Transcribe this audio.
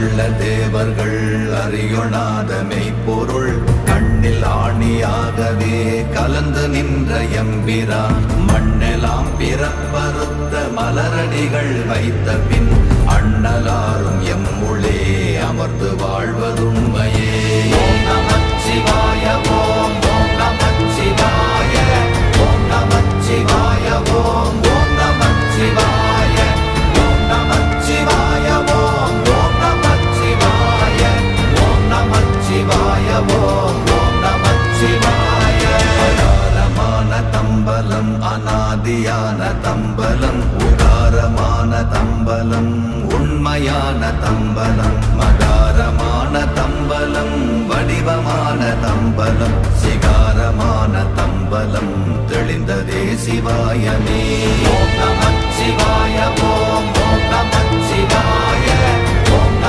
அறிவுள்ள தேவர்கள் அறியொணாத மெய்ப்பொருள் கண்ணில் ஆணியாகவே கலந்து நின்ற எம்பிரான் மண்ணெலாம் பிறப்பறுத்த மலரடிகள் வைத்த பின் அண்ணலாரும் எம்முளே அமர்ந்து வாழ்வதுண்மையே. ஓம் நமச்சிவாய ஓம் ஓம் நமச்சிவாய ஓம் நமச்சிவாய ஓம் ஓம் நமச்சிவாய ஓம் நமச்சிவாய ஓம் ஓம் நமச்சிவாய ஓம் நமச்சிவாய ஓம் ஓம் நமச்சிவாய. அகாரமான தம்பலம் அநாதியான தம்பலம் உகாரமான தம்பலம் உண்மையான தம்பலம் மகாரமான தம்பலம் வடிவமான தம்பலம் சிகாரமான தம்பலம் தெளிந்ததே சிவாயமே. ஓம் நமச்சிவாய ஓம் ஓம் நம